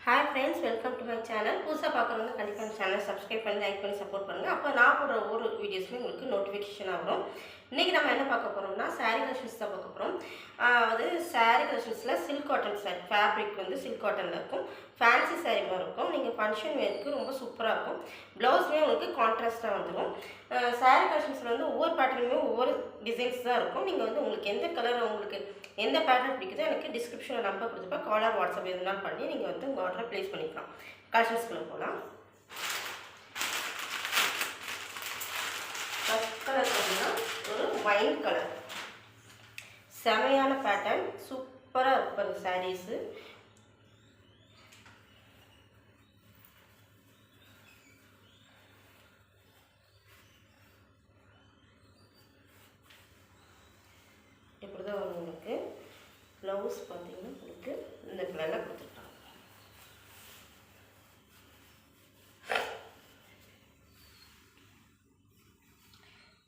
Hi friends, welcome to my channel. புதுசாக பார்க்குறவங்க கண்டிப்பாக இந்த சேனல் சப்ஸ்கிரைப் பண்ணி லைக் பண்ணி சப்போர்ட் பண்ணுங்கள். அப்போ நான் போடுற ஒவ்வொரு வீடியோஸுமே உங்களுக்கு நோட்டிஃபிகேஷனாக வரும். இன்றைக்கி நம்ம என்ன பார்க்க போகிறோம்னா சாரீ கலெக்ஷன்ஸ் தான் பார்க்க போகிறோம். அது சாரீ கலெக்ஷன்ஸில் சில்க் காட்டன் சாரீ, ஃபேப்ரிக் வந்து சில்க் காட்டனில் இருக்கும். ஃபேன்சி சாரீ மாதிரி இருக்கும். நீங்கள் ஃபங்க்ஷன் வேருக்கு ரொம்ப சூப்பராக இருக்கும். ப்ளவுஸுமே உங்களுக்கு கான்ட்ராஸ்ட்டாக வந்துடும். சாரீ கலெக்ஷன்ஸில் வந்து ஒவ்வொரு பேட்டர்னுமே ஒவ்வொரு டிசைன்ஸ் தான் இருக்கும். நீங்கள் வந்து உங்களுக்கு எந்த கலர், உங்களுக்கு எந்த பேட்டர்ன் பிடிக்குதோ எனக்கு டிஸ்கிரிப்ஷனில் நம்பர் கொடுத்துப்பா, காலர் வாட்ஸ்அப் எதுனாலும் பண்ணி நீங்கள் வந்து உங்கள் ஆர்டரை ப்ளேஸ் பண்ணிக்கலாம். கலெக்ஷன்ஸ்குள்ளே போகலாம். ஃபர்ஸ்ட் கலர் பார்த்தீங்கன்னா ஒரு ஒயின் கலர், செமையான பேட்டர்ன், சூப்பராக இருக்கும் சாரீஸு. இப்படி தான் வரும். உங்களுக்கு ப்ளவுஸ் பார்த்தீங்கன்னா உங்களுக்கு இந்த கலரில் கொடுத்துருக்காங்க.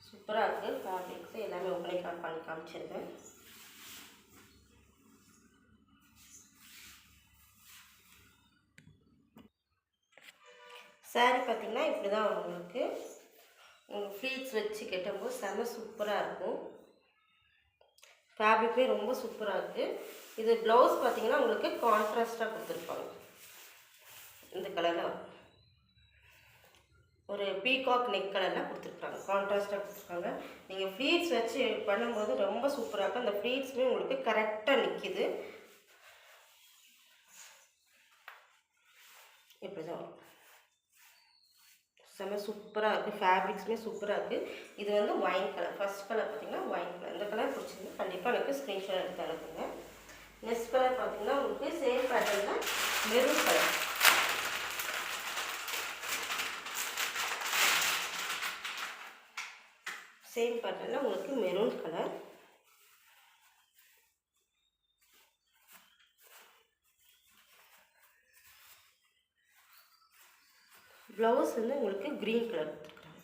சூப்பராக இருக்குது. ஃபேப்ரிக்ஸு எல்லாமே ஓப்பனிங் பண்ணி காமிச்சிருக்கேன். சாரீ பார்த்தீங்கன்னா இப்படி தான் வரும். உங்களுக்கு ஃப்ளீட்ஸ் வச்சு கட்டும்போது செம சூப்பராக இருக்கும். ஃபேப்ரிக்கே ரொம்ப சூப்பராக இருக்குது. இது ப்ளவுஸ் பார்த்தீங்கன்னா உங்களுக்கு கான்ட்ராஸ்ட்டாக கொடுத்துருப்பாங்க. இந்த கலரில் ஒரு பீகாக் நெக் கலரில் கொடுத்துருக்காங்க, கான்ட்ராஸ்ட்டாக கொடுத்துருக்காங்க. நீங்கள் ஃப்ளீட்ஸ் வச்சு பண்ணும்போது ரொம்ப சூப்பராக இருக்கும். அந்த ஃப்ளீட்ஸுமே உங்களுக்கு கரெக்டாக நிற்கிது. இப்படி தான் வரும். செம்ம சூப்பராக இருக்குது. ஃபேப்ரிக்ஸுமே சூப்பராக இருக்குது. இது வந்து ஒயின் கலர். ஃபர்ஸ்ட் கலர் பார்த்தீங்கன்னா ஒயின் கலர். இந்த கலர் பிடிச்சிருந்து கண்டிப்பாக எனக்கு ஸ்க்ரீன்ஷாட் எடுத்து அனுப்புங்க. நெக்ஸ்ட் கலர் பார்த்தீங்கன்னா உங்களுக்கு சேம் பேட்டர்னில் மெரூன் கலர். சேம் பேட்டர்னில் உங்களுக்கு மெரூன் கலர். ப்ளவுஸ் வந்து உங்களுக்கு க்ரீன் கலர் கொடுத்துருக்குறாங்க.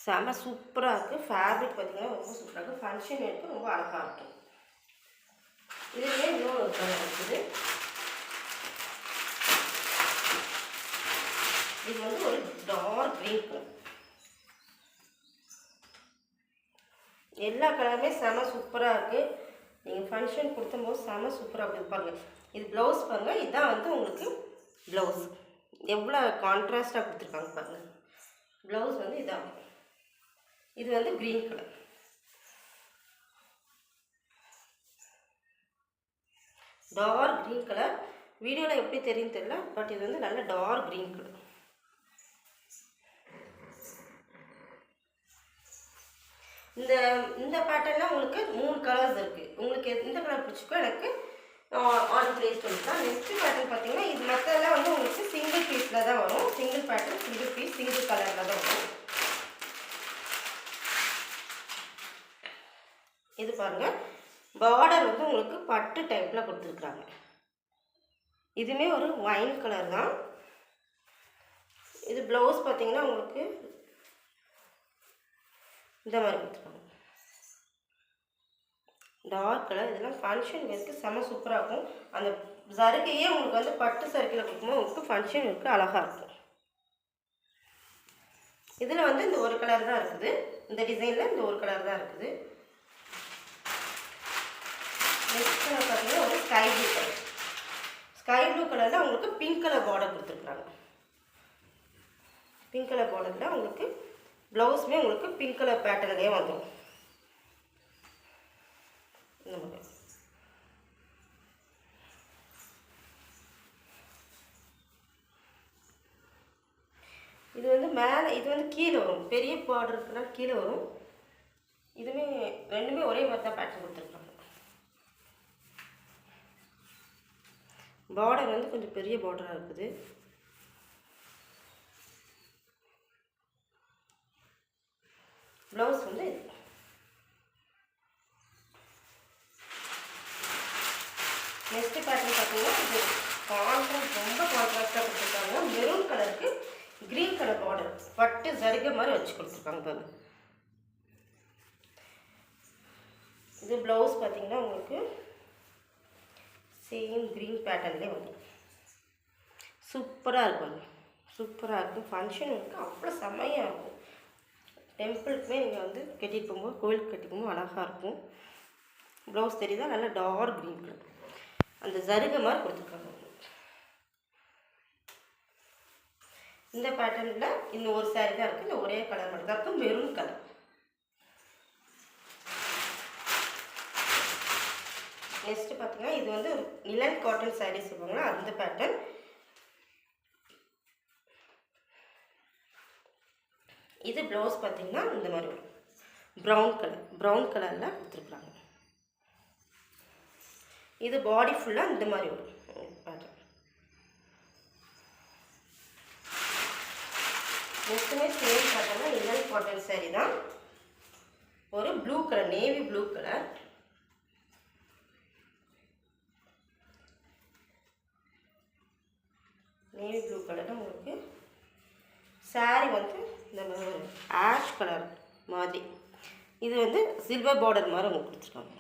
செம்ம சூப்பராக இருக்குது. ஃபேப்ரிக் பார்த்தீங்கன்னா ரொம்ப சூப்பராக இருக்குது. ஃபங்க்ஷன் வேருக்கு ரொம்ப அழகாக இருக்கும். இதுலேயே இன்னொரு ஒரு கலர் இருக்குது. இது வந்து ஒரு டார்க் க்ரீன் கலர். எல்லா கலருமே செம சூப்பராக இருக்குது. நீங்கள் ஃபங்க்ஷன் கொடுத்தம்போது செம சூப்பராக இருக்குது. பாருங்கள், இது ப்ளவுஸ் பாருங்கள். இதுதான் வந்து உங்களுக்கு ப்ளவுஸ் எவ்வளோ கான்ட்ராஸ்ட்டாக கொடுத்துருக்காங்க பாருங்கள். ப்ளவுஸ் வந்து இதான். இது வந்து green colour. Dark green colour. வீடியோவில் எப்படி தெரியும் தெரியல, பட் இது வந்து நல்ல டார்க் க்ரீன் கலர். இந்த பேட்டர்னில் உங்களுக்கு 3 கலர்ஸ் இருக்குது. உங்களுக்கு எந்த கலர் பிடிச்சிக்கோ எனக்கு ஆர்டர் ப்ளேஸ் பண்ணிக்கலாம். நெக்ஸ்ட் பேட்டர்ன் பார்த்தீங்கன்னா இது மற்றெல்லாம் வந்து உங்களுக்கு சிங்கிள் பீஸில் தான் வரும். Single pattern, single piece, single கலரில் தான் வரும். இது பாருங்கள், பார்டர் வந்து உங்களுக்கு பட்டு டைப்பில் கொடுத்துருக்குறாங்க. இதுவுமே ஒரு ஒயின் கலர் தான். இது ப்ளவுஸ் பார்த்தீங்கன்னா உங்களுக்கு இந்த மாதிரி கொடுத்துருக்காங்க, டார்க் கலர். இதெல்லாம் ஃபங்க்ஷன் வேருக்கு செம்ம சூப்பராக இருக்கும். அந்த சருகையே உங்களுக்கு வந்து பட்டு சருக்கையில் கொடுக்கும்போது உங்களுக்கு ஃபங்க்ஷன் வேருக்கு அழகாக இருக்கும். இதில் வந்து இந்த ஒரு கலர் தான் இருக்குது. இந்த டிசைனில் இந்த ஒரு கலர் தான் இருக்குது. நெக்ஸ்ட் பார்த்தீங்கன்னா ஒரு sky blue colour. Sky blue கலரில் உங்களுக்கு பிங்க் கலர் பார்டர் கொடுத்துருக்குறாங்க. பிங்க் கலர் பார்டரில் உங்களுக்கு ப்ளவுஸுமே உங்களுக்கு பிங்க் கலர் பேட்டர்ன்லேயே வந்துடும். இது வந்து மேலே, இது வந்து கீழே வரும். பெரிய பார்டர் இருக்குன்னா கீழே வரும். இதுவுமே ரெண்டுமே ஒரே மாதிரி தான் பேட்டர்ன் கொடுத்துருக்காங்க. பார்டர் வந்து கொஞ்சம் பெரிய பார்டராக இருக்குது. ப்ளவுஸ் வந்து இது. நெக்ஸ்ட் பேட்டர்ன் பார்த்தீங்கன்னா இது கான்ட்ராஸ்ட், ரொம்ப கான்ட்ராஸ்ட்டாக கொடுத்துருக்காங்க. மெரூன் கலருக்கு க்ரீன் கலர் பார்டர் பட்டு ஜரிகை மாதிரி வச்சு கொடுத்துருக்காங்க பாருங்க. இது ப்ளவுஸ் பார்த்தீங்கன்னா உங்களுக்கு சேம் க்ரீன் பேட்டர்ன்லேயே வந்துடும். சூப்பராக இருக்கும், சூப்பராக இருக்கும். ஃபங்க்ஷனுக்கு அவ்வளோ செம்மையாக இருக்கும். டெம்பிளுக்குமே நீங்கள் வந்து கட்டிட்டு போகும்போது, கோயிலுக்கு கட்டிட்டு போகும்போது அழகாக இருக்கும். ப்ளவுஸ் தெரியுதா, நல்லா டார்க் க்ரீன் கலர், அந்த ஜருகை மாதிரி கொடுத்துருக்காங்க. இந்த பேட்டர்னில் இன்னும் ஒரு சாரி தான் இருக்குது, இந்த ஒரே கலர் மட்டும் தான் இருக்குது, மெரூன் கலர். நெக்ஸ்ட்டு பார்த்தீங்கன்னா இது வந்து நிலன் காட்டன் சாரீ சொல்லுவாங்களா, அந்த பேட்டர்ன். இது ப்ளவுஸ் பார்த்தீங்கன்னா இந்த மாதிரி வரும், ப்ரௌன் கலரில் கொடுத்துருக்குறாங்க. இது பாடி ஃபுல்லாக இந்த மாதிரி வரும் பேட்டர்ன். நெக்ஸ்ட்டுமே சேம் பார்த்தோம்னா நிலன் காட்டன் சாரீ தான். ஒரு blue colour, navy blue colour. Navy blue கலரில் உங்களுக்கு சாரீ வந்து இந்த மாதிரி ஆஷ் கலர் மாதிரி. இது வந்து சில்வர் பார்டர் மாதிரி உங்களுக்கு கொடுத்துருக்காங்க.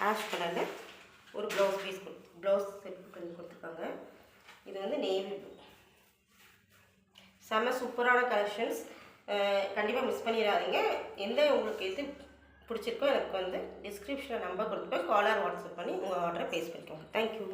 ஆஷ் கலரில் ஒரு ப்ளவுஸ் பீஸ் ப்ளவுஸ் செட் பண்ணி கொடுத்துருக்காங்க. இது வந்து நேவி ப்ளூ. செம்ம சூப்பரான கலெக்ஷன்ஸ், கண்டிப்பாக மிஸ் பண்ணிடாதீங்க. எந்த உங்களுக்கு எது பிடிச்சிருக்கோ எனக்கு வந்து டிஸ்கிரிப்ஷனில் நம்பர் கொடுத்துப்பேன், காலர் வாட்ஸ்அப் பண்ணி உங்கள் ஆர்டரை ப்ளேஸ் பண்ணிக்கோங்க. தேங்க்யூ.